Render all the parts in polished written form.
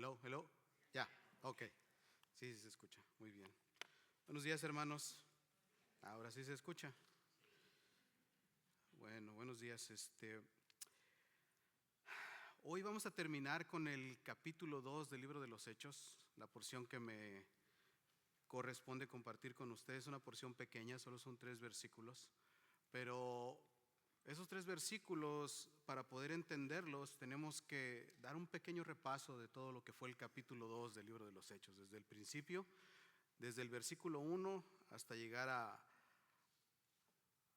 Hello, hello. Ya, ok. Sí, se escucha. Muy bien. Buenos días, hermanos. Ahora sí se escucha. Bueno, buenos días. Hoy vamos a terminar con el capítulo 2 del libro de los Hechos, la porción que me corresponde compartir con ustedes. Una porción pequeña, solo son 3 versículos, pero esos 3 versículos, para poder entenderlos, tenemos que dar un pequeño repaso de todo lo que fue el capítulo 2 del libro de los Hechos, desde el principio, desde el versículo 1 hasta llegar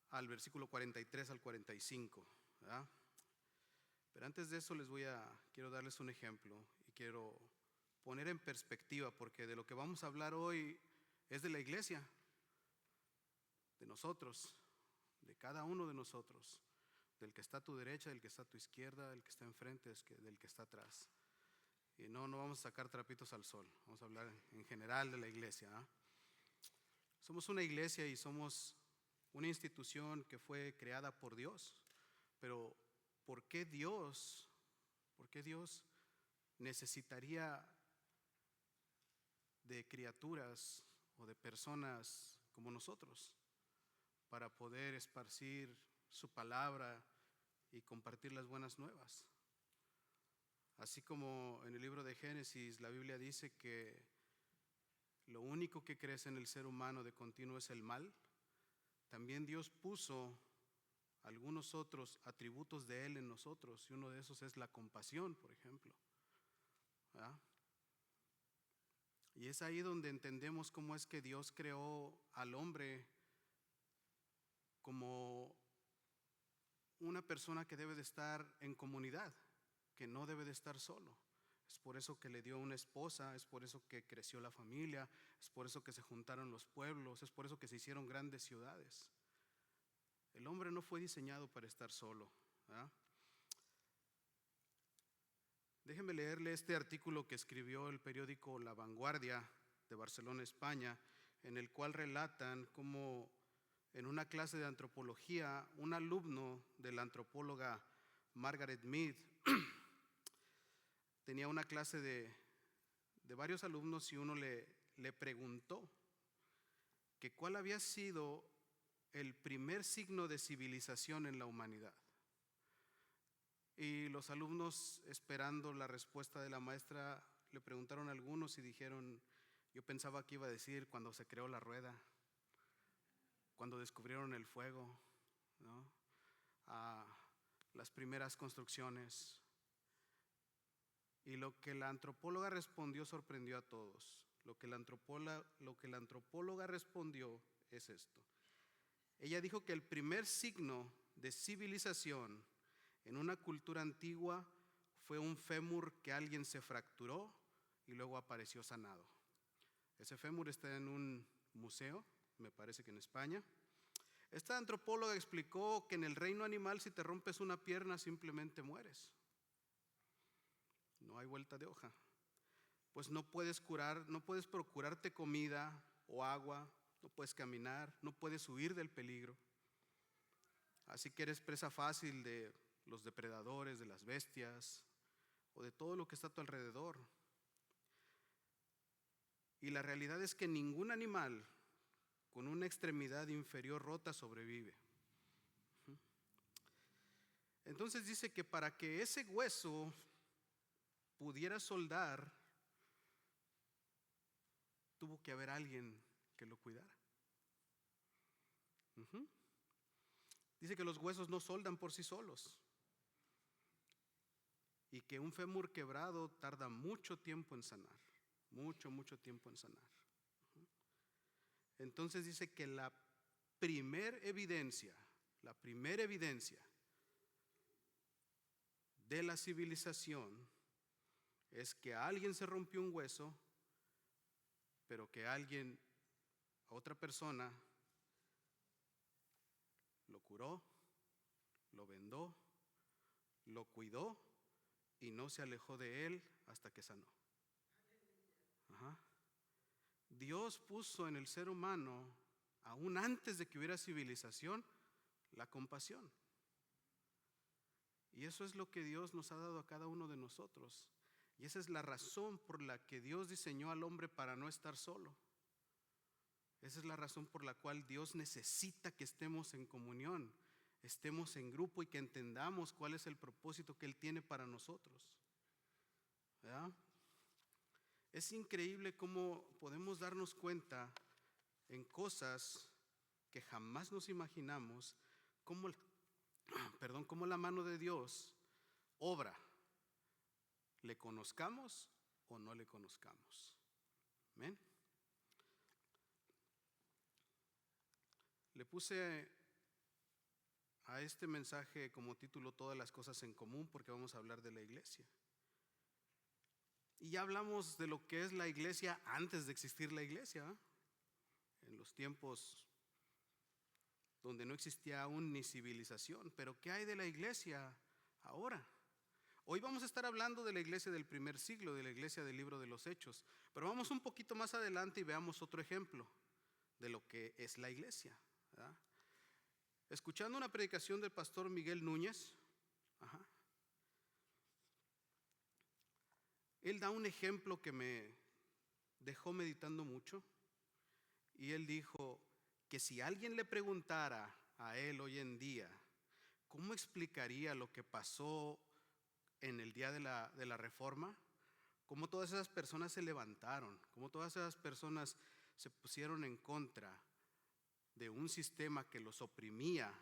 al versículo 43 al 45, ¿verdad? Pero antes de eso quiero darles un ejemplo y quiero poner en perspectiva, porque de lo que vamos a hablar hoy es de la iglesia, de nosotros, de cada uno de nosotros, del que está a tu derecha, del que está a tu izquierda, del que está enfrente, del que está atrás. Y no vamos a sacar trapitos al sol, vamos a hablar en general de la iglesia, ¿eh? Somos una iglesia y somos una institución que fue creada por Dios, pero ¿por qué Dios necesitaría de criaturas o de personas como nosotros para poder esparcir su palabra y compartir las buenas nuevas? Así como en el libro de Génesis la Biblia dice que lo único que crece en el ser humano de continuo es el mal, también Dios puso algunos otros atributos de Él en nosotros, y uno de esos es la compasión, por ejemplo, ¿verdad? Y es ahí donde entendemos cómo es que Dios creó al hombre como una persona que debe de estar en comunidad, que no debe de estar solo. Es por eso que le dio una esposa, es por eso que creció la familia, es por eso que se juntaron los pueblos, es por eso que se hicieron grandes ciudades. El hombre no fue diseñado para estar solo, ¿verdad? Déjenme leerle este artículo que escribió el periódico La Vanguardia de Barcelona, España, en el cual relatan cómo en una clase de antropología un alumno de la antropóloga Margaret Mead tenía una clase de varios alumnos y uno le preguntó que cuál había sido el primer signo de civilización en la humanidad. Y los alumnos, esperando la respuesta de la maestra, le preguntaron a algunos y dijeron: yo pensaba que iba a decir cuando se creó la rueda, cuando descubrieron el fuego, ¿no? Las primeras construcciones. Y lo que la antropóloga respondió sorprendió a todos. Lo que la antropóloga respondió es esto. Ella dijo que el primer signo de civilización en una cultura antigua fue un fémur que alguien se fracturó y luego apareció sanado. Ese fémur está en un museo, me parece que en España. Esta antropóloga explicó que en el reino animal, si te rompes una pierna, simplemente mueres. No hay vuelta de hoja. Pues no puedes procurarte comida o agua, no puedes caminar, no puedes huir del peligro. Así que eres presa fácil de los depredadores, de las bestias o de todo lo que está a tu alrededor. Y la realidad es que ningún animal con una extremidad inferior rota sobrevive. Entonces dice que para que ese hueso pudiera soldar, tuvo que haber alguien que lo cuidara. Dice que los huesos no soldan por sí solos y que un fémur quebrado tarda mucho tiempo en sanar, mucho tiempo en sanar. Entonces dice que la primera evidencia de la civilización es que a alguien se rompió un hueso, pero que otra persona lo curó, lo vendó, lo cuidó y no se alejó de él hasta que sanó. Dios puso en el ser humano, aún antes de que hubiera civilización, la compasión. Y eso es lo que Dios nos ha dado a cada uno de nosotros. Y esa es la razón por la que Dios diseñó al hombre para no estar solo. Esa es la razón por la cual Dios necesita que estemos en comunión, estemos en grupo y que entendamos cuál es el propósito que Él tiene para nosotros. ¿Verdad? Es increíble cómo podemos darnos cuenta en cosas que jamás nos imaginamos, cómo la mano de Dios obra, le conozcamos o no le conozcamos. Amén. Le puse a este mensaje como título Todas las cosas en común, porque vamos a hablar de la iglesia. Y ya hablamos de lo que es la iglesia antes de existir la iglesia, ¿eh? En los tiempos donde no existía aún ni civilización. Pero ¿qué hay de la iglesia ahora? Hoy vamos a estar hablando de la iglesia del primer siglo, de la iglesia del libro de los Hechos. Pero vamos un poquito más adelante y veamos otro ejemplo de lo que es la iglesia, ¿verdad? Escuchando una predicación del pastor Miguel Núñez, él da un ejemplo que me dejó meditando mucho. Y él dijo que si alguien le preguntara a él hoy en día cómo explicaría lo que pasó en el día de la Reforma, cómo todas esas personas se levantaron, cómo todas esas personas se pusieron en contra de un sistema que los oprimía,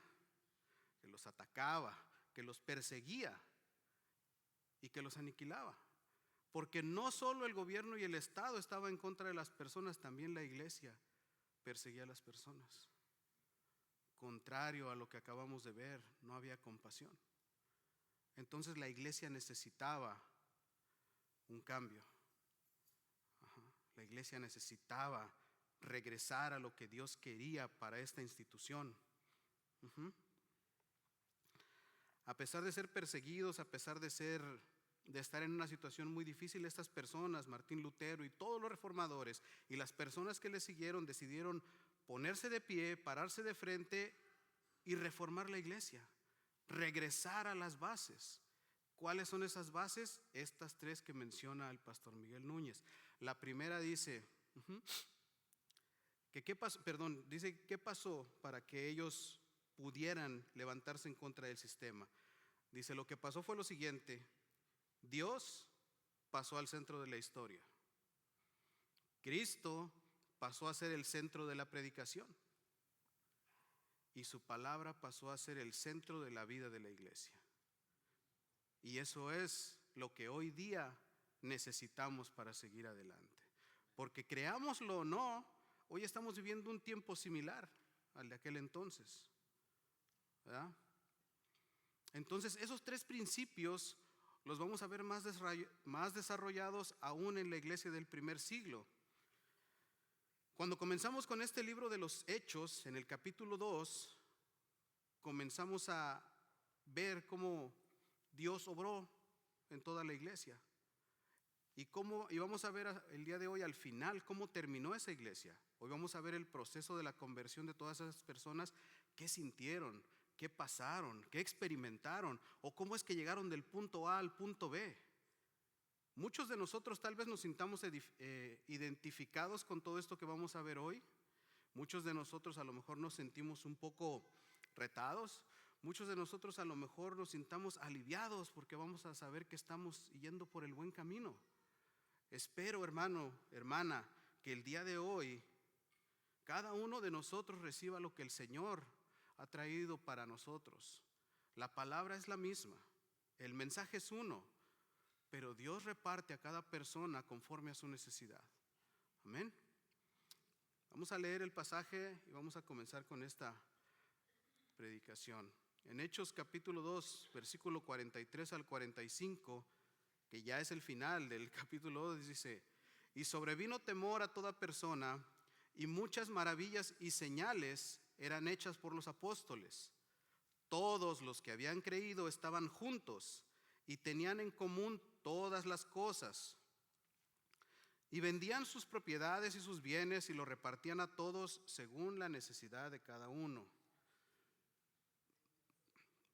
que los atacaba, que los perseguía y que los aniquilaba. Porque no solo el gobierno y el Estado estaban en contra de las personas, también la iglesia perseguía a las personas. Contrario a lo que acabamos de ver, no había compasión. Entonces la iglesia necesitaba un cambio. La iglesia necesitaba regresar a lo que Dios quería para esta institución. A pesar de ser perseguidos, a pesar de estar en una situación muy difícil, estas personas, Martín Lutero y todos los reformadores y las personas que le siguieron, decidieron ponerse de pie, pararse de frente y reformar la iglesia, regresar a las bases. ¿Cuáles son esas bases? Estas tres que menciona el pastor Miguel Núñez. La primera dice, ¿qué pasó para que ellos pudieran levantarse en contra del sistema? Dice, lo que pasó fue lo siguiente: Dios pasó al centro de la historia. Cristo pasó a ser el centro de la predicación. Y su palabra pasó a ser el centro de la vida de la iglesia. Y eso es lo que hoy día necesitamos para seguir adelante. Porque creámoslo o no, hoy estamos viviendo un tiempo similar al de aquel entonces, ¿verdad? Entonces, esos tres principios los vamos a ver más desarrollados aún en la iglesia del primer siglo. Cuando comenzamos con este libro de los Hechos, en el capítulo 2, comenzamos a ver cómo Dios obró en toda la iglesia. Y vamos a ver el día de hoy al final cómo terminó esa iglesia. Hoy vamos a ver el proceso de la conversión de todas esas personas, qué sintieron, qué pasaron, qué experimentaron, o cómo es que llegaron del punto A al punto B. Muchos de nosotros tal vez nos sintamos identificados con todo esto que vamos a ver hoy. Muchos de nosotros a lo mejor nos sentimos un poco retados. Muchos de nosotros a lo mejor nos sintamos aliviados porque vamos a saber que estamos yendo por el buen camino. Espero, hermano, hermana, que el día de hoy cada uno de nosotros reciba lo que el Señor ha traído para nosotros. La palabra es la misma, el mensaje es uno, pero Dios reparte a cada persona conforme a su necesidad. Amén. Vamos a leer el pasaje y vamos a comenzar con esta predicación. En Hechos capítulo 2, versículo 43 al 45, que ya es el final del capítulo 2, dice: y sobrevino temor a toda persona, y muchas maravillas y señales eran hechas por los apóstoles. Todos los que habían creído estaban juntos y tenían en común todas las cosas. Y vendían sus propiedades y sus bienes y lo repartían a todos según la necesidad de cada uno.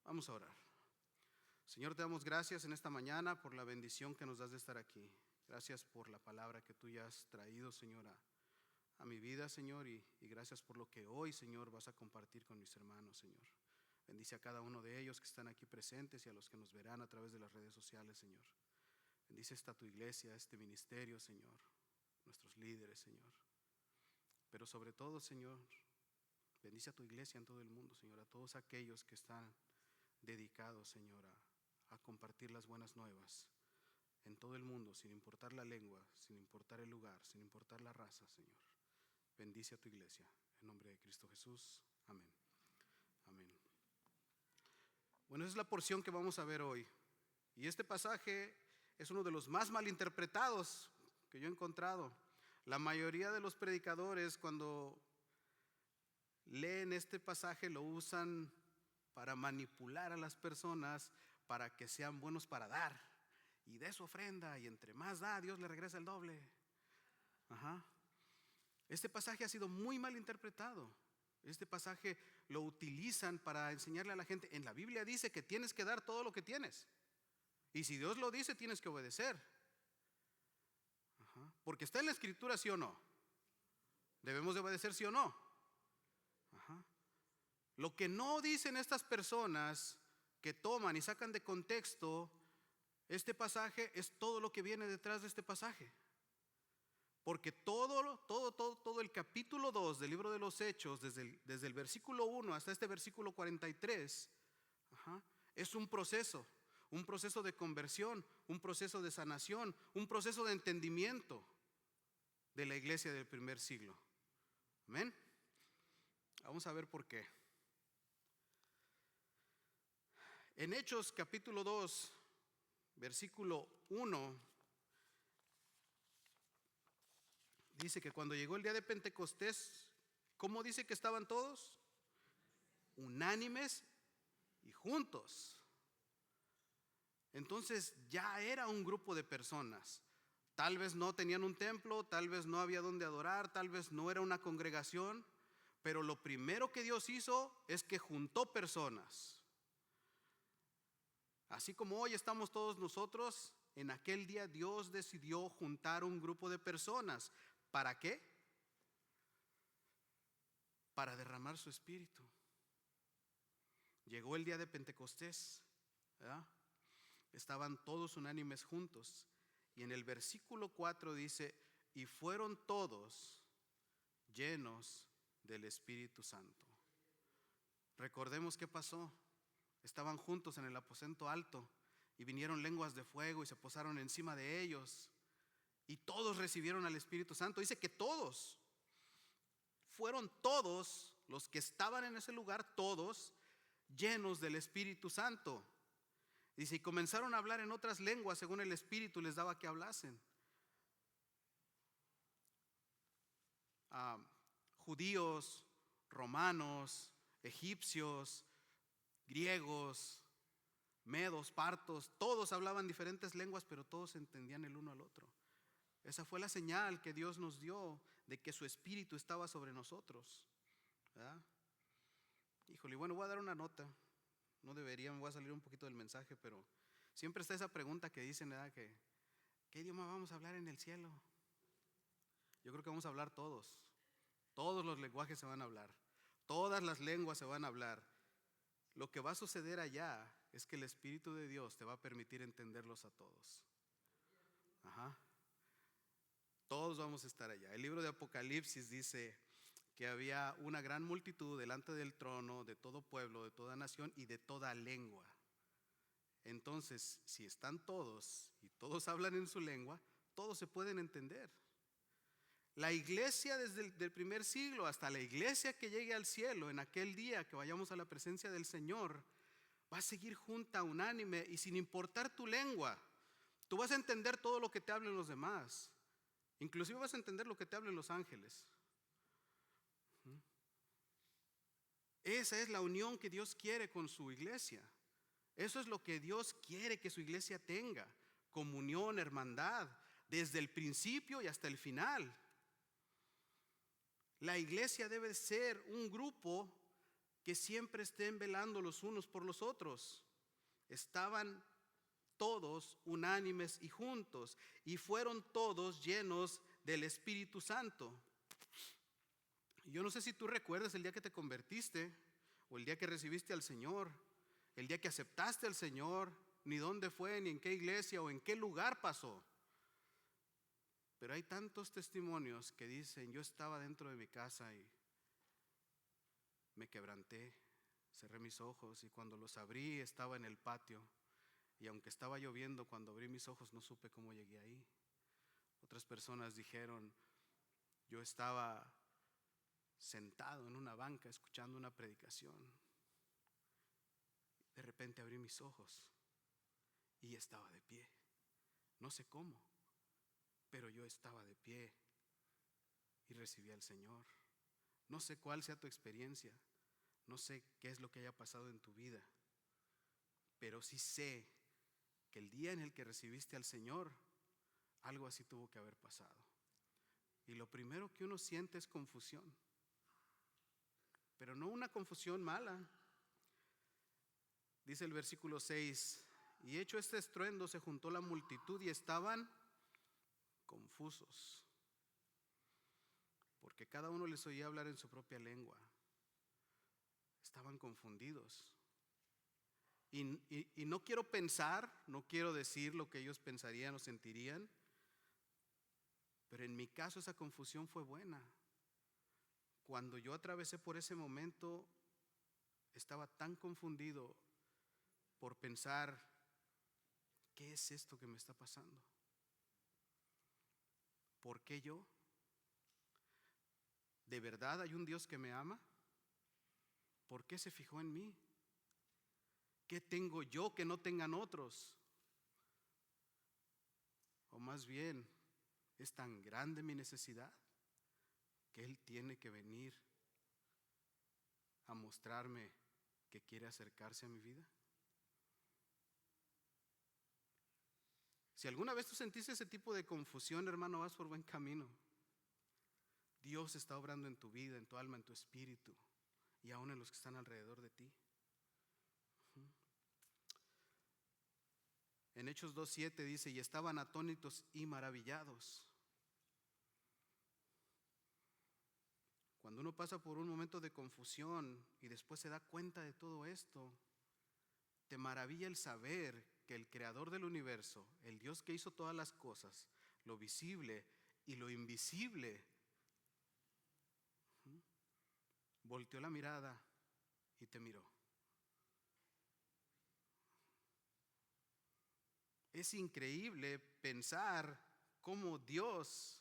Vamos a orar. Señor, te damos gracias en esta mañana por la bendición que nos das de estar aquí. Gracias por la palabra que tú ya has traído, Señor, a mi vida, Señor, y gracias por lo que hoy, Señor, vas a compartir con mis hermanos, Señor. Bendice a cada uno de ellos que están aquí presentes y a los que nos verán a través de las redes sociales, Señor. Bendice esta tu iglesia, este ministerio, Señor, nuestros líderes, Señor. Pero sobre todo, Señor, bendice a tu iglesia en todo el mundo, Señor, a todos aquellos que están dedicados, Señor, a compartir las buenas nuevas en todo el mundo, sin importar la lengua, sin importar el lugar, sin importar la raza, Señor. Bendice a tu iglesia, en nombre de Cristo Jesús. Amén. Amén. Bueno, esa es la porción que vamos a ver hoy. Y este pasaje es uno de los más malinterpretados que yo he encontrado. La mayoría de los predicadores, cuando leen este pasaje, lo usan para manipular a las personas, para que sean buenos para dar. Y de su ofrenda, y entre más da, Dios le regresa el doble. Este pasaje ha sido muy mal interpretado. Este pasaje lo utilizan para enseñarle a la gente. En la Biblia dice que tienes que dar todo lo que tienes. Y si Dios lo dice, tienes que obedecer. Porque está en la Escritura, ¿sí o no? Debemos de obedecer, ¿sí o no? Lo que no dicen estas personas que toman y sacan de contexto este pasaje es todo lo que viene detrás de este pasaje. Porque todo el capítulo 2 del libro de los Hechos, desde el versículo 1 hasta este versículo 43, es un proceso de conversión, un proceso de sanación, un proceso de entendimiento de la iglesia del primer siglo. Amén. Vamos a ver por qué. En Hechos capítulo 2, versículo 1, dice que cuando llegó el día de Pentecostés, ¿cómo dice que estaban todos? Unánimes y juntos. Entonces ya era un grupo de personas. Tal vez no tenían un templo, tal vez no había donde adorar, tal vez no era una congregación, pero lo primero que Dios hizo es que juntó personas. Así como hoy estamos todos nosotros, en aquel día Dios decidió juntar un grupo de personas. ¿Para qué? Para derramar su espíritu. Llegó el día de Pentecostés, ¿verdad? Estaban todos unánimes juntos. Y en el versículo 4 dice, y fueron todos llenos del Espíritu Santo. Recordemos qué pasó. Estaban juntos en el aposento alto y vinieron lenguas de fuego y se posaron encima de ellos. Y todos recibieron al Espíritu Santo. Dice que todos, fueron todos los que estaban en ese lugar, todos llenos del Espíritu Santo. Dice, y comenzaron a hablar en otras lenguas según el Espíritu les daba que hablasen. Judíos, romanos, egipcios, griegos, medos, partos, todos hablaban diferentes lenguas, pero todos entendían el uno al otro. Esa fue la señal que Dios nos dio de que su Espíritu estaba sobre nosotros, ¿verdad? Híjole, bueno, voy a dar una nota. No debería, me voy a salir un poquito del mensaje, pero siempre está esa pregunta que dicen, ¿verdad? ¿Qué idioma vamos a hablar en el cielo? Yo creo que vamos a hablar todos. Todos los lenguajes se van a hablar. Todas las lenguas se van a hablar. Lo que va a suceder allá es que el Espíritu de Dios te va a permitir entenderlos a todos. Todos vamos a estar allá. El libro de Apocalipsis dice que había una gran multitud delante del trono, de todo pueblo, de toda nación y de toda lengua. Entonces, si están todos y todos hablan en su lengua, todos se pueden entender. La iglesia desde el primer siglo hasta la iglesia que llegue al cielo en aquel día que vayamos a la presencia del Señor, va a seguir junta, unánime y sin importar tu lengua. Tú vas a entender todo lo que te hablen los demás. Inclusive vas a entender lo que te hablen los ángeles. Esa es la unión que Dios quiere con su iglesia. Eso es lo que Dios quiere que su iglesia tenga. Comunión, hermandad, desde el principio y hasta el final. La iglesia debe ser un grupo que siempre estén velando los unos por los otros. estaban todos unánimes y juntos, y fueron todos llenos del Espíritu Santo. Yo no sé si tú recuerdas el día que te convertiste, o el día que recibiste al Señor, el día que aceptaste al Señor, ni dónde fue, ni en qué iglesia o en qué lugar pasó. Pero hay tantos testimonios que dicen: yo estaba dentro de mi casa y me quebranté, cerré mis ojos, y cuando los abrí estaba en el patio, y aunque estaba lloviendo, cuando abrí mis ojos no supe cómo llegué ahí. Otras personas dijeron: yo estaba sentado en una banca escuchando una predicación, de repente abrí mis ojos y estaba de pie. No sé cómo, pero yo estaba de pie y recibí al Señor. No sé cuál sea tu experiencia, no sé qué es lo que haya pasado en tu vida, pero sí sé que el día en el que recibiste al Señor, algo así tuvo que haber pasado. Y lo primero que uno siente es confusión, pero no una confusión mala. Dice el versículo 6: y hecho este estruendo, se juntó la multitud y estaban confusos, porque cada uno les oía hablar en su propia lengua. Estaban confundidos. Y no quiero pensar, no quiero decir lo que ellos pensarían o sentirían, pero en mi caso esa confusión fue buena. Cuando yo atravesé por ese momento, estaba tan confundido por pensar: ¿qué es esto que me está pasando? ¿Por qué yo? ¿De verdad hay un Dios que me ama? ¿Por qué se fijó en mí? ¿Qué tengo yo que no tengan otros? O más bien, ¿es tan grande mi necesidad que Él tiene que venir a mostrarme que quiere acercarse a mi vida? Si alguna vez tú sentiste ese tipo de confusión, hermano, vas por buen camino. Dios está obrando en tu vida, en tu alma, en tu espíritu, y aún en los que están alrededor de ti. En Hechos 2:7 dice: y estaban atónitos y maravillados. Cuando uno pasa por un momento de confusión y después se da cuenta de todo esto, te maravilla el saber que el creador del universo, el Dios que hizo todas las cosas, lo visible y lo invisible, volteó la mirada y te miró. Es increíble pensar cómo Dios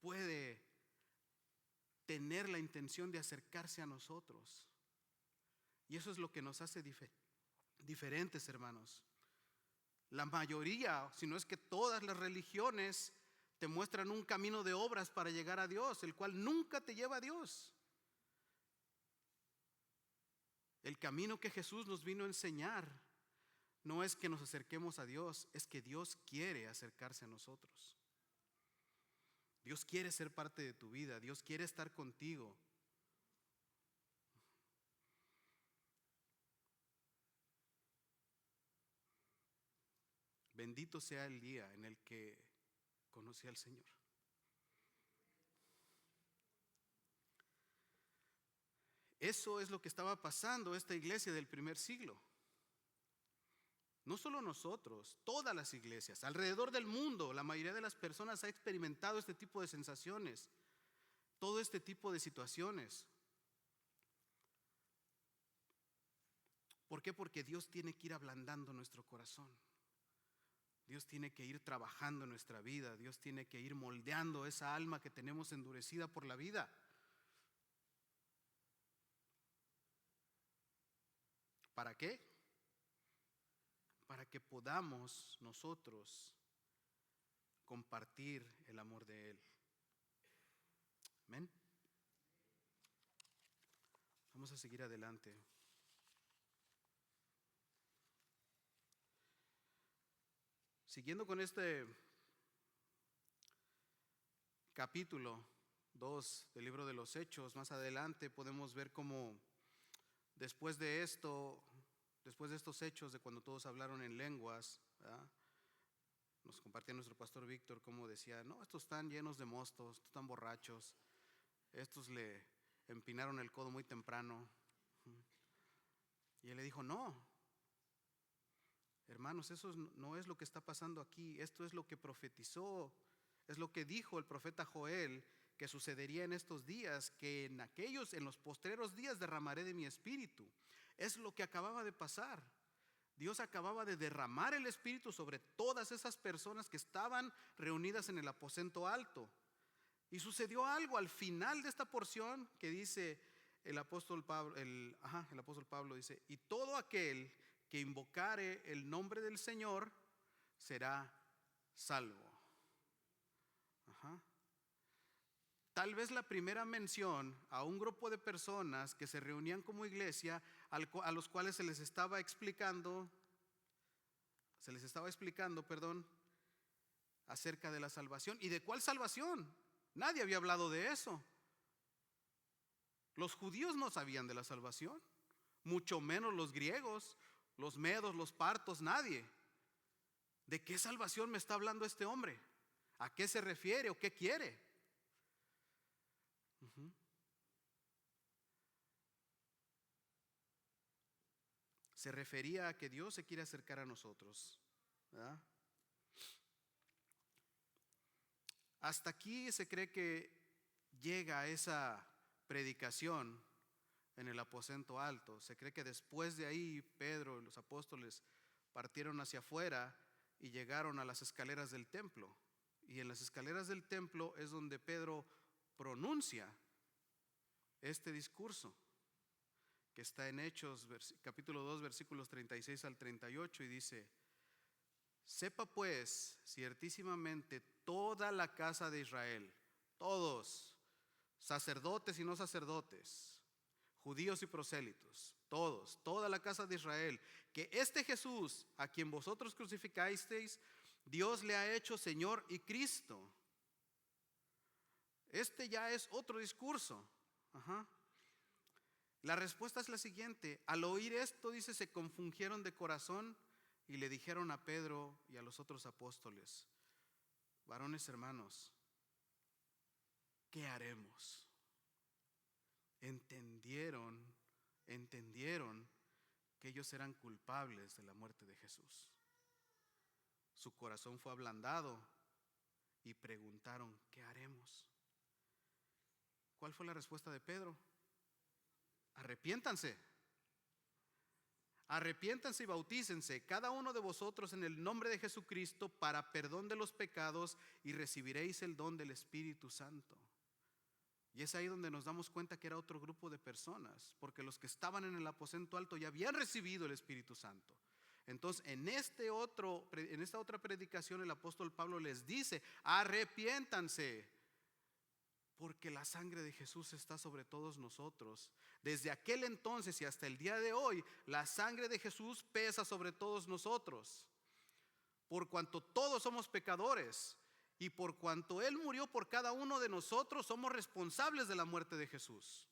puede tener la intención de acercarse a nosotros. Y eso es lo que nos hace diferentes, hermanos. La mayoría, si no es que todas las religiones, te muestran un camino de obras para llegar a Dios, el cual nunca te lleva a Dios. El camino que Jesús nos vino a enseñar no es que nos acerquemos a Dios, es que Dios quiere acercarse a nosotros. Dios quiere ser parte de tu vida, Dios quiere estar contigo. Bendito sea el día en el que conocí al Señor. Eso es lo que estaba pasando esta iglesia del primer siglo. No solo nosotros, todas las iglesias, alrededor del mundo, la mayoría de las personas ha experimentado este tipo de sensaciones, todo este tipo de situaciones. ¿Por qué? Porque Dios tiene que ir ablandando nuestro corazón. Dios tiene que ir trabajando en nuestra vida. Dios tiene que ir moldeando esa alma que tenemos endurecida por la vida. ¿Para qué? Para que podamos nosotros compartir el amor de Él. Amén. Vamos a seguir adelante. Siguiendo con este capítulo 2 del libro de los Hechos, más adelante podemos ver cómo Después de esto, después de estos hechos de cuando todos hablaron en lenguas, ¿verdad? Nos compartía nuestro pastor Víctor cómo decía, no, estos están llenos de mostos, estos están borrachos, estos le empinaron el codo muy temprano. Y él le dijo, no, hermanos, eso no es lo que está pasando aquí, esto es lo que profetizó, es lo que dijo el profeta Joel, que sucedería en estos días, que en los postreros días derramaré de mi espíritu. Es lo que acababa de pasar. Dios acababa de derramar el espíritu sobre todas esas personas que estaban reunidas en el aposento alto. Y sucedió algo al final de esta porción que dice el apóstol Pablo, el apóstol Pablo dice, y todo aquel que invocare el nombre del Señor será salvo. Ajá. Tal vez la primera mención a un grupo de personas que se reunían como iglesia, a los cuales se les estaba explicando, acerca de la salvación. ¿Y de cuál salvación? Nadie había hablado de eso. Los judíos no sabían de la salvación, mucho menos los griegos, los medos, los partos, nadie. ¿De qué salvación me está hablando este hombre? ¿A qué se refiere o qué quiere? Se refería a que Dios se quiere acercar a nosotros, ¿verdad? Hasta aquí se cree que llega esa predicación en el aposento alto. Se cree que después de ahí Pedro y los apóstoles partieron hacia afuera y llegaron a las escaleras del templo. Y en las escaleras del templo es donde Pedro pronuncia este discurso que está en Hechos capítulo 2 versículos 36 al 38 y dice: sepa pues ciertísimamente toda la casa de Israel, todos, sacerdotes y no sacerdotes, judíos y prosélitos, todos, toda la casa de Israel, que este Jesús a quien vosotros crucificasteis, Dios le ha hecho Señor y Cristo. Este ya es otro discurso. La respuesta es la siguiente: al oír esto, dice, se confundieron de corazón y le dijeron a Pedro y a los otros apóstoles: varones hermanos, ¿qué haremos? Entendieron que ellos eran culpables de la muerte de Jesús. Su corazón fue ablandado y preguntaron: ¿qué haremos? ¿Cuál fue la respuesta de Pedro? Arrepiéntanse. Arrepiéntanse y bautícense cada uno de vosotros en el nombre de Jesucristo para perdón de los pecados y recibiréis el don del Espíritu Santo. Y es ahí donde nos damos cuenta que era otro grupo de personas, porque los que estaban en el aposento alto ya habían recibido el Espíritu Santo. Entonces en esta otra predicación el apóstol Pablo les dice: arrepiéntanse, porque la sangre de Jesús está sobre todos nosotros. Desde aquel entonces y hasta el día de hoy, la sangre de Jesús pesa sobre todos nosotros, por cuanto todos somos pecadores, y por cuanto Él murió por cada uno de nosotros, somos responsables de la muerte de Jesús.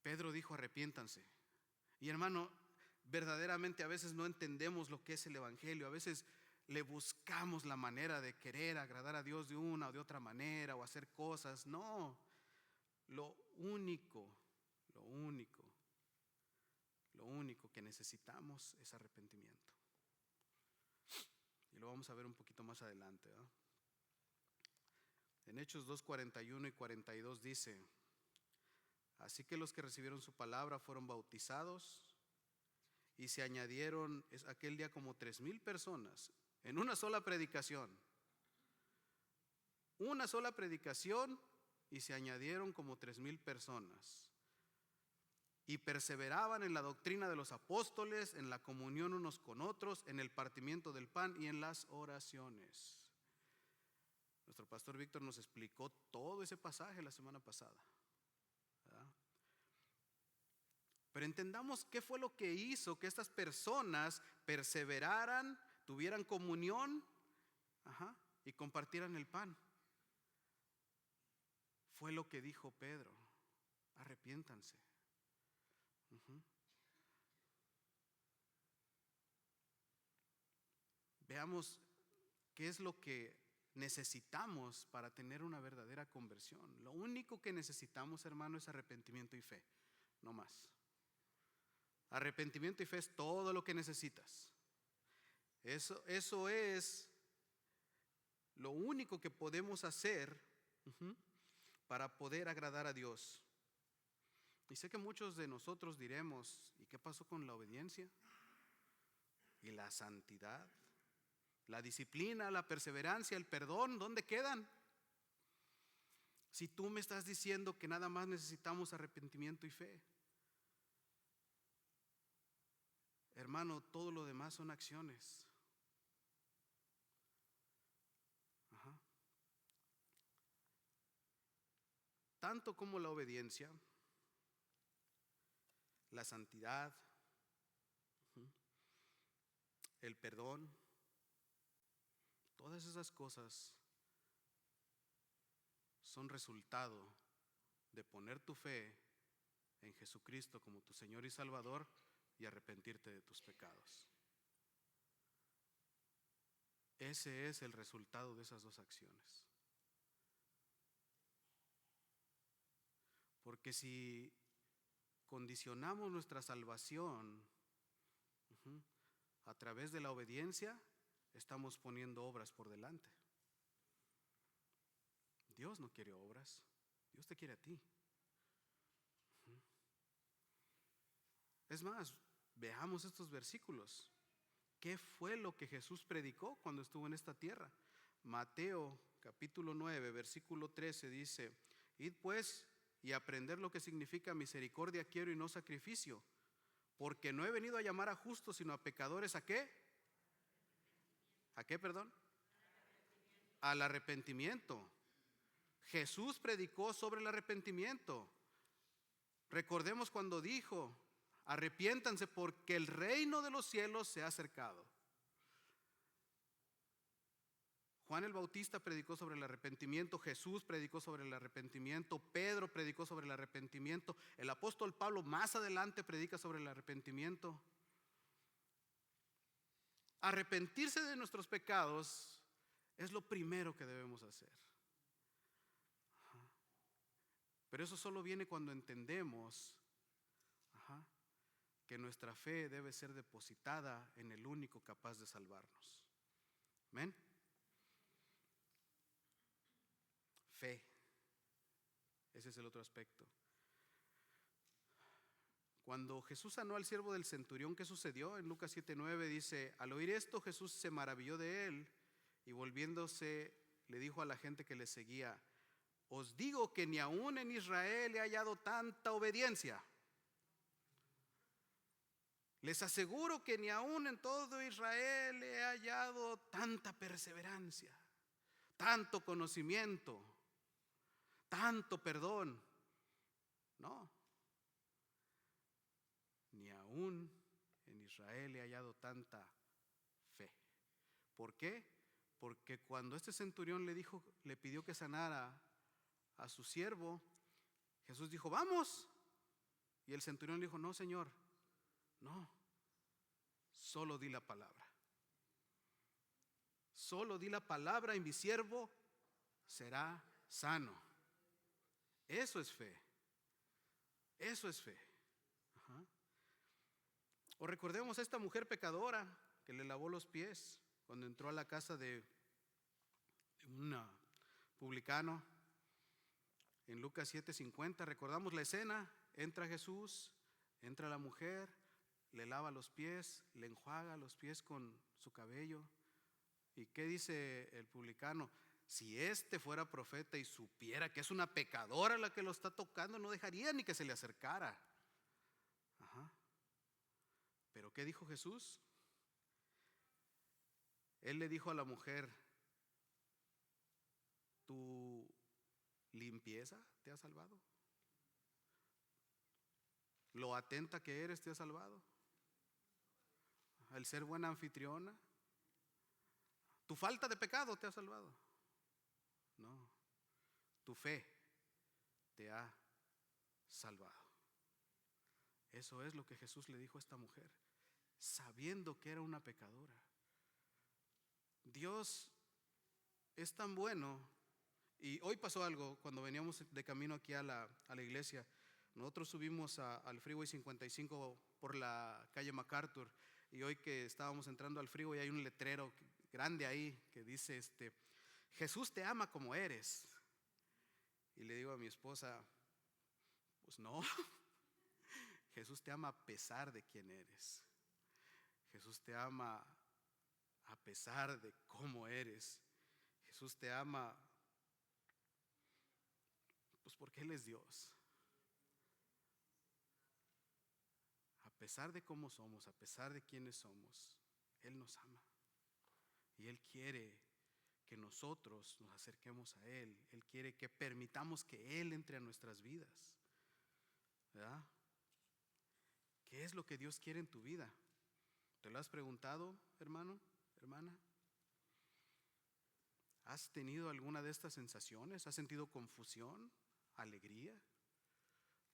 Pedro dijo: arrepiéntanse. Y hermano, verdaderamente a veces no entendemos lo que es el evangelio. A veces le buscamos la manera de querer agradar a Dios de una o de otra manera, o hacer cosas. No, lo único que necesitamos es arrepentimiento. Y lo vamos a ver un poquito más adelante, ¿verdad? En Hechos 2, 41 y 42 dice: así que los que recibieron su palabra fueron bautizados, y se añadieron aquel día como 3,000 personas en una sola predicación. Una sola predicación, y se añadieron como 3,000 personas. Y perseveraban en la doctrina de los apóstoles, en la comunión unos con otros, en el partimiento del pan y en las oraciones. Nuestro pastor Víctor nos explicó todo ese pasaje la semana pasada, ¿verdad? Pero entendamos qué fue lo que hizo que estas personas perseveraran, tuvieran comunión, y compartieran el pan. fue lo que dijo Pedro: arrepiéntanse. Veamos qué es lo que necesitamos para tener una verdadera conversión. Lo único que necesitamos, hermano, es arrepentimiento y fe, no más. Arrepentimiento y fe es todo lo que necesitas. Eso es lo único que podemos hacer para poder agradar a Dios. Y sé que muchos de nosotros diremos: ¿y qué pasó con la obediencia? ¿Y la santidad? ¿La disciplina, la perseverancia, el perdón? ¿Dónde quedan? Si tú me estás diciendo que nada más necesitamos arrepentimiento y fe, hermano, todo lo demás son acciones. Tanto como la obediencia, la santidad, el perdón, todas esas cosas son resultado de poner tu fe en Jesucristo como tu Señor y Salvador y arrepentirte de tus pecados. Ese es el resultado de esas dos acciones. Porque si condicionamos nuestra salvación a través de la obediencia, estamos poniendo obras por delante. Dios no quiere obras, Dios te quiere a ti. Es más, veamos estos versículos. ¿Qué fue lo que Jesús predicó cuando estuvo en esta tierra? Mateo capítulo 9, versículo 13 dice: id pues y aprender lo que significa misericordia quiero y no sacrificio, porque no he venido a llamar a justos sino a pecadores. ¿A qué? ¿A qué, perdón? Al arrepentimiento. Jesús predicó sobre el arrepentimiento. Recordemos cuando dijo: arrepiéntanse porque el reino de los cielos se ha acercado. Juan el Bautista predicó sobre el arrepentimiento, Jesús predicó sobre el arrepentimiento, Pedro predicó sobre el arrepentimiento, el apóstol Pablo más adelante predica sobre el arrepentimiento. Arrepentirse de nuestros pecados es lo primero que debemos hacer. Pero eso solo viene cuando entendemos que nuestra fe debe ser depositada en el único capaz de salvarnos. ¿Amén? Fe. Ese es el otro aspecto. Cuando Jesús sanó al siervo del centurión, ¿qué sucedió? En Lucas 7:9 dice: al oír esto, Jesús se maravilló de él y volviéndose le dijo a la gente que le seguía: os digo que ni aún en Israel he hallado tanta obediencia. Les aseguro que ni aún en todo Israel he hallado tanta perseverancia, tanto conocimiento, tanto perdón. No, ni aún en Israel he hallado tanta fe. ¿Por qué? Porque cuando este centurión le pidió que sanara a su siervo, Jesús dijo: vamos. Y el centurión le dijo: no, Señor, no, solo di la palabra. Solo di la palabra y mi siervo será sano. Eso es fe. Eso es fe. O recordemos a esta mujer pecadora que le lavó los pies cuando entró a la casa de un publicano. En Lucas 7:50 recordamos la escena: entra Jesús, entra la mujer, le lava los pies, le enjuaga los pies con su cabello. ¿Y qué dice el publicano? Si este fuera profeta y supiera que es una pecadora la que lo está tocando, no dejaría ni que se le acercara. Pero ¿qué dijo Jesús? Él le dijo a la mujer: ¿tu limpieza te ha salvado? ¿Lo atenta que eres te ha salvado? ¿El ser buena anfitriona? ¿Tu falta de pecado te ha salvado? No, tu fe te ha salvado. Eso es lo que Jesús le dijo a esta mujer, sabiendo que era una pecadora. Dios es tan bueno. Y hoy pasó algo cuando veníamos de camino aquí a la iglesia. Nosotros subimos al Freeway 55 por la calle MacArthur, y hoy que estábamos entrando al freeway hay un letrero grande ahí que dice Jesús te ama como eres. Y le digo a mi esposa, pues no, Jesús te ama a pesar de quién eres. Jesús te ama a pesar de cómo eres. Jesús te ama pues porque Él es Dios. A pesar de cómo somos, a pesar de quiénes somos, Él nos ama. Y Él quiere que nosotros nos acerquemos a Él. Él quiere que permitamos que Él entre a nuestras vidas. ¿Verdad? ¿Qué es lo que Dios quiere en tu vida? ¿Te lo has preguntado, hermano, hermana? ¿Has tenido alguna de estas sensaciones? ¿Has sentido confusión, alegría?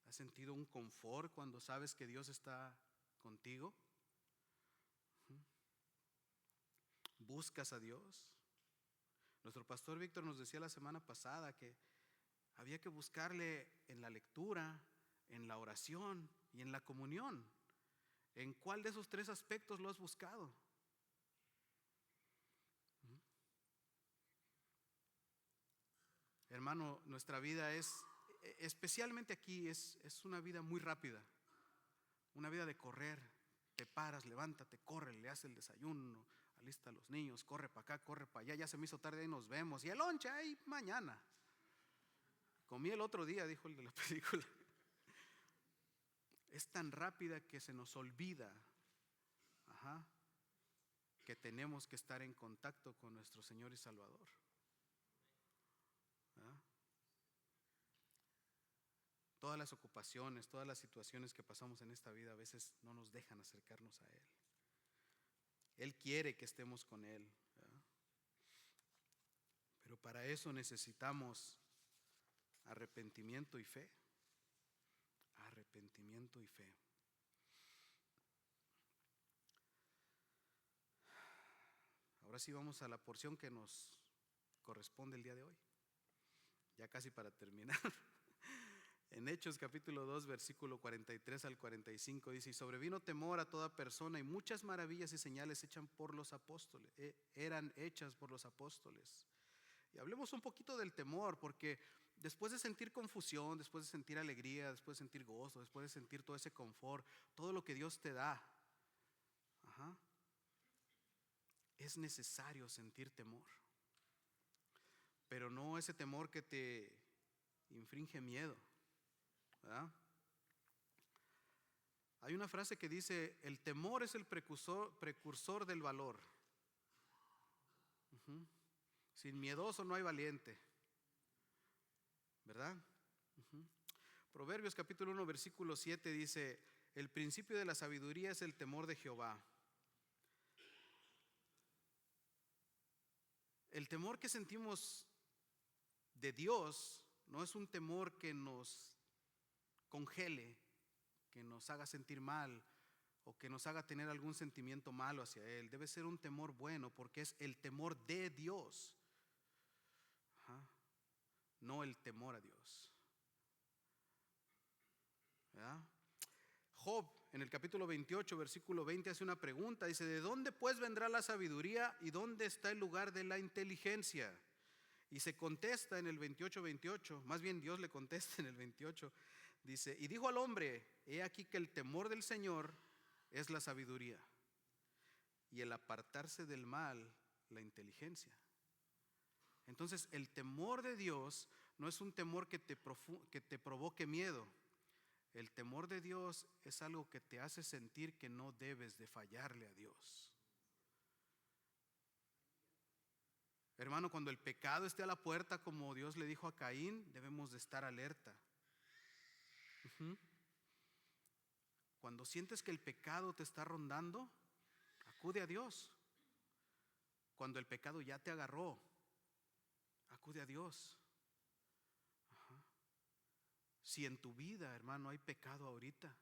¿Has sentido un confort cuando sabes que Dios está contigo? ¿Buscas a Dios? Nuestro pastor Víctor nos decía la semana pasada que había que buscarle en la lectura, en la oración y en la comunión. ¿En cuál de esos tres aspectos lo has buscado? Hermano, nuestra vida especialmente aquí, es una vida muy rápida. Una vida de correr. Te paras, levántate, corre, le haces el desayuno, alista a los niños, corre para acá, corre para allá, ya se me hizo tarde y nos vemos. Y el lonche ahí mañana. Comí el otro día, dijo el de la película. Es tan rápida que se nos olvida que tenemos que estar en contacto con nuestro Señor y Salvador. Todas las ocupaciones, todas las situaciones que pasamos en esta vida a veces no nos dejan acercarnos a Él. Él quiere que estemos con Él, ¿verdad? Pero para eso necesitamos arrepentimiento y fe. Arrepentimiento y fe. Ahora sí vamos a la porción que nos corresponde el día de hoy. Ya casi para terminar. En Hechos capítulo 2, versículo 43 al 45 dice: y sobrevino temor a toda persona, y muchas maravillas y señales eran hechas por los apóstoles. Y hablemos un poquito del temor, porque después de sentir confusión, después de sentir alegría, después de sentir gozo, después de sentir todo ese confort, todo lo que Dios te da, es necesario sentir temor. Pero no ese temor que te infringe miedo, ¿verdad? Hay una frase que dice: el temor es el precursor del valor. Sin miedoso no hay valiente, ¿verdad? Proverbios capítulo 1 versículo 7 dice: el principio de la sabiduría es el temor de Jehová. El temor que sentimos de Dios no es un temor que nos congele, que nos haga sentir mal o que nos haga tener algún sentimiento malo hacia Él. Debe ser un temor bueno, porque es el temor de Dios, no el temor a Dios, ¿verdad? Job en el capítulo 28 versículo 20 hace una pregunta, dice: ¿de dónde pues vendrá la sabiduría y dónde está el lugar de la inteligencia? Y se contesta en el 28, más bien Dios le contesta en el 28, dice: y dijo al hombre: he aquí que el temor del Señor es la sabiduría, y el apartarse del mal la inteligencia. Entonces el temor de Dios no es un temor que te provoque miedo. El temor de Dios es algo que te hace sentir que no debes de fallarle a Dios. Hermano, cuando el pecado esté a la puerta, como Dios le dijo a Caín, debemos de estar alerta. Cuando sientes que el pecado te está rondando, acude a Dios. Cuando el pecado ya te agarró, acude a Dios. Si en tu vida, hermano, hay pecado ahorita,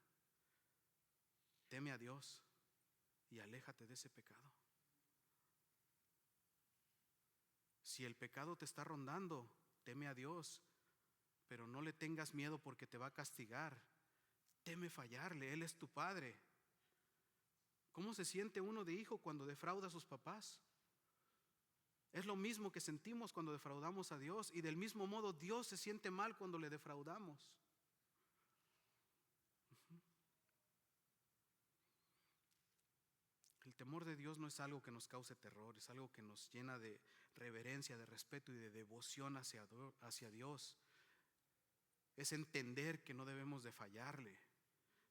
teme a Dios y aléjate de ese pecado. Si el pecado te está rondando, teme a Dios, pero no le tengas miedo porque te va a castigar. Teme fallarle, Él es tu Padre. ¿Cómo se siente uno de hijo cuando defrauda a sus papás? Es lo mismo que sentimos cuando defraudamos a Dios, y del mismo modo Dios se siente mal cuando le defraudamos. El temor de Dios no es algo que nos cause terror, es algo que nos llena de reverencia, de respeto y de devoción hacia Dios. Es entender que no debemos de fallarle,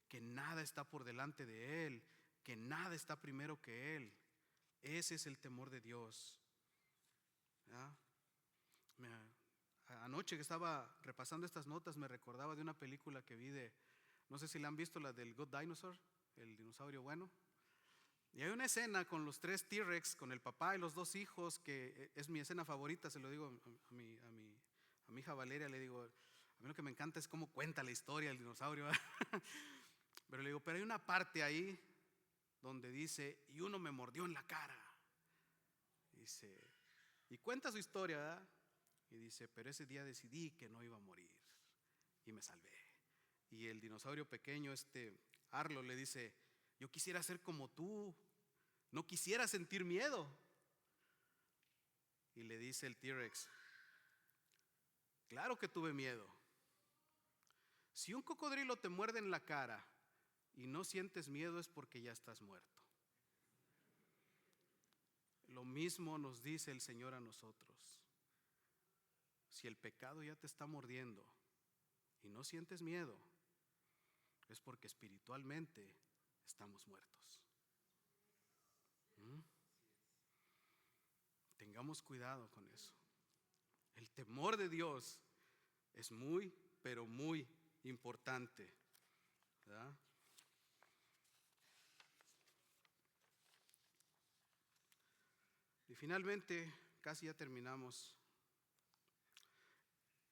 que nada está por delante de Él, que nada está primero que Él. Ese es el temor de Dios. ¿Ya? Anoche que estaba repasando estas notas me recordaba de una película que vi no sé si la han visto, la del Good Dinosaur, el dinosaurio bueno. Y hay una escena con los 3 T-Rex, con el papá y los 2 hijos, que es mi escena favorita. Se lo digo a mi hija Valeria, le digo, a mí lo que me encanta es cómo cuenta la historia del dinosaurio. Pero le digo, pero hay una parte ahí donde dice, y uno me mordió en la cara. Dice, y cuenta su historia, ¿verdad? Y dice, pero ese día decidí que no iba a morir y me salvé. Y el dinosaurio pequeño, Arlo, le dice, yo quisiera ser como tú, no quisiera sentir miedo. Y le dice el T-Rex, claro que tuve miedo. Si un cocodrilo te muerde en la cara y no sientes miedo, es porque ya estás muerto. Lo mismo nos dice el Señor a nosotros. Si el pecado ya te está mordiendo y no sientes miedo, es porque espiritualmente estamos muertos. Tengamos cuidado con eso. El temor de Dios es muy, pero muy importante, ¿verdad? Y finalmente, casi ya terminamos.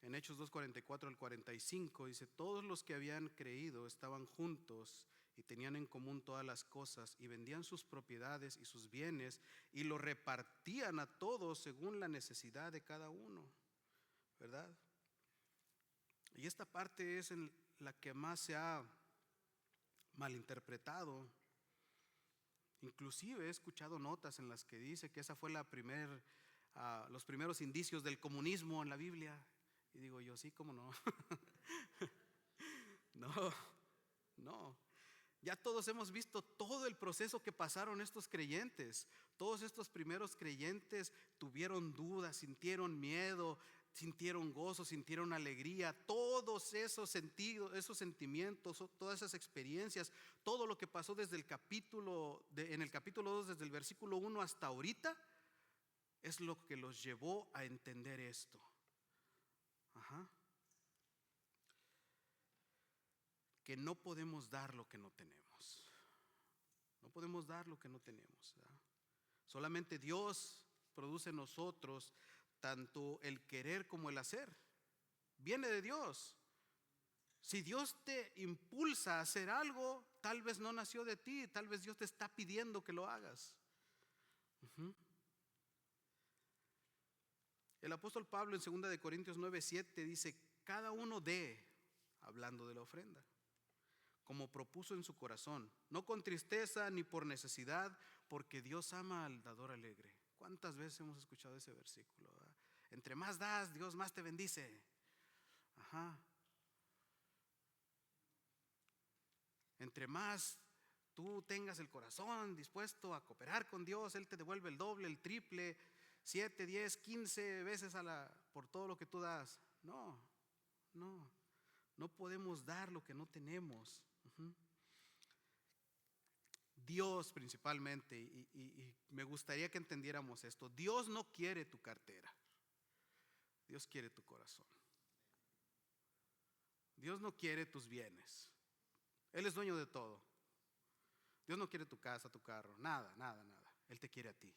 En Hechos 2:44 al 45 dice, todos los que habían creído estaban juntos y tenían en común todas las cosas, y vendían sus propiedades y sus bienes y lo repartían a todos según la necesidad de cada uno, ¿verdad? Y esta parte es en la que más se ha malinterpretado. Inclusive he escuchado notas en las que dice que esa fue los primeros indicios del comunismo en la Biblia. Y digo yo, sí, ¿cómo no? No. Ya todos hemos visto todo el proceso que pasaron estos creyentes. Todos estos primeros creyentes tuvieron dudas, sintieron miedo, sintieron gozo, sintieron alegría. Todos esos sentimientos, todas esas experiencias, todo lo que pasó desde en el capítulo 2, desde el versículo 1 hasta ahorita, es lo que los llevó a entender esto. Que no podemos dar lo que no tenemos. No podemos dar lo que no tenemos, ¿verdad? Solamente Dios produce en nosotros tanto el querer como el hacer. Viene de Dios. Si Dios te impulsa a hacer algo, tal vez no nació de ti, tal vez Dios te está pidiendo que lo hagas. El apóstol Pablo en 2 Corintios 9:7 dice, cada uno dé, hablando de la ofrenda, como propuso en su corazón, no con tristeza ni por necesidad, porque Dios ama al dador alegre. ¿Cuántas veces hemos escuchado ese versículo, ¿verdad? Entre más das, Dios más te bendice. Entre más tú tengas el corazón dispuesto a cooperar con Dios, Él te devuelve el doble, el triple, 7, 10, 15 veces por todo lo que tú das. No podemos dar lo que no tenemos. Dios principalmente, y me gustaría que entendiéramos esto, Dios no quiere tu cartera, Dios quiere tu corazón. Dios no quiere tus bienes, Él es dueño de todo. Dios no quiere tu casa, tu carro, nada. Él te quiere a ti,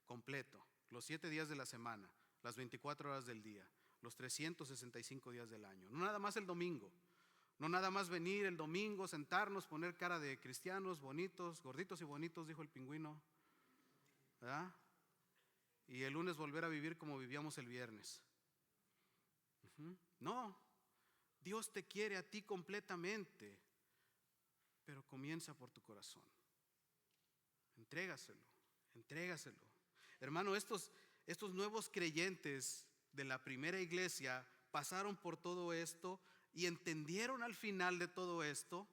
completo, los 7 días de la semana, las 24 horas del día, los 365 días del año. No nada más el domingo. No nada más venir el domingo, sentarnos, poner cara de cristianos bonitos, gorditos y bonitos, dijo el pingüino, ¿verdad? Y el lunes volver a vivir como vivíamos el viernes. No, Dios te quiere a ti completamente, pero comienza por tu corazón. Entrégaselo. Hermano, estos nuevos creyentes de la primera iglesia pasaron por todo esto y entendieron al final de todo esto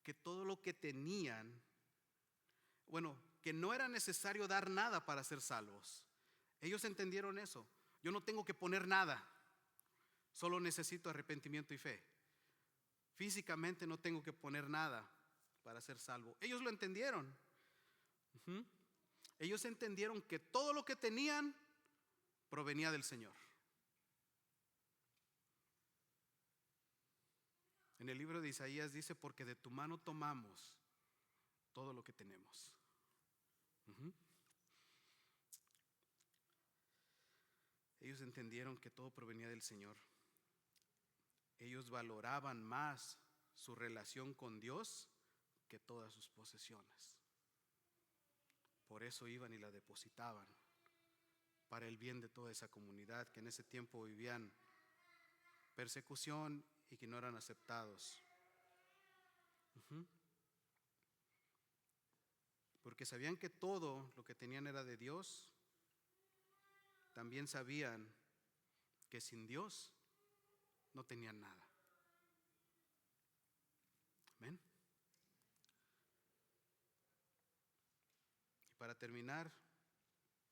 que todo lo que tenían, que no era necesario dar nada para ser salvos. Ellos entendieron eso. Yo no tengo que poner nada, solo necesito arrepentimiento y fe. Físicamente no tengo que poner nada para ser salvo. Ellos lo entendieron. Ellos entendieron que todo lo que tenían provenía del Señor. En el libro de Isaías dice, porque de tu mano tomamos todo lo que tenemos. Ellos entendieron que todo provenía del Señor. Ellos valoraban más su relación con Dios que todas sus posesiones. Por eso iban y la depositaban para el bien de toda esa comunidad que en ese tiempo vivían persecución y que no eran aceptados. Porque sabían que todo lo que tenían era de Dios. También sabían que sin Dios no tenían nada. Amén. Y para terminar,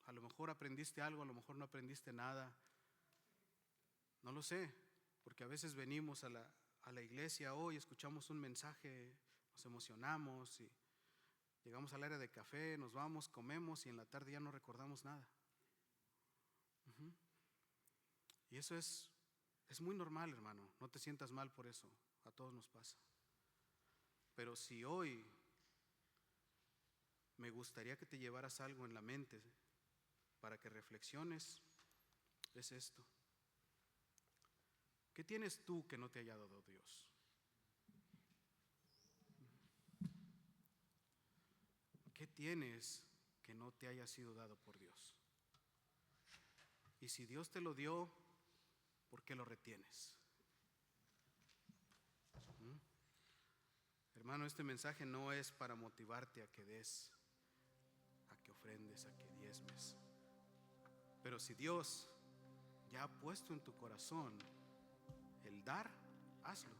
a lo mejor aprendiste algo, a lo mejor no aprendiste nada. No lo sé, porque a veces venimos a la iglesia hoy, escuchamos un mensaje, nos emocionamos y llegamos al área de café, nos vamos, comemos y en la tarde ya no recordamos nada. Y eso es muy normal, hermano. No te sientas mal por eso. A todos nos pasa. Pero si hoy me gustaría que te llevaras algo en la mente para que reflexiones, es esto. ¿Qué tienes tú que no te haya dado Dios? ¿Qué tienes que no te haya sido dado por Dios? Y si Dios te lo dio, ¿por qué lo retienes? Hermano, este mensaje no es para motivarte a que des, a que ofrendes, a que diezmes. Pero si Dios ya ha puesto en tu corazón el dar, hazlo.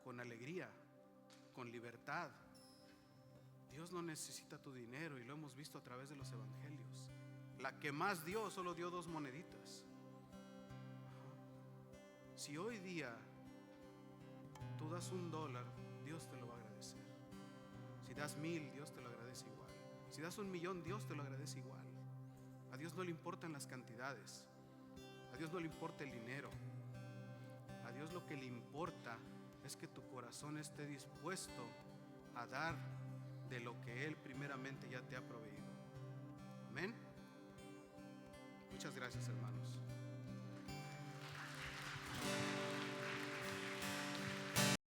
Con alegría, con libertad. Dios no necesita tu dinero y lo hemos visto a través de los evangelios. La que más dio solo dio 2 moneditas. Si hoy día tú das $1, Dios te lo va a agradecer. Si das 1,000, Dios te lo agradece igual. Si das 1,000,000, Dios te lo agradece igual. A Dios no le importan las cantidades. A Dios no le importa el dinero. A Dios lo que le importa es que tu corazón esté dispuesto a dar de lo que Él primeramente ya te ha proveído. Amén. Muchas gracias, hermanos.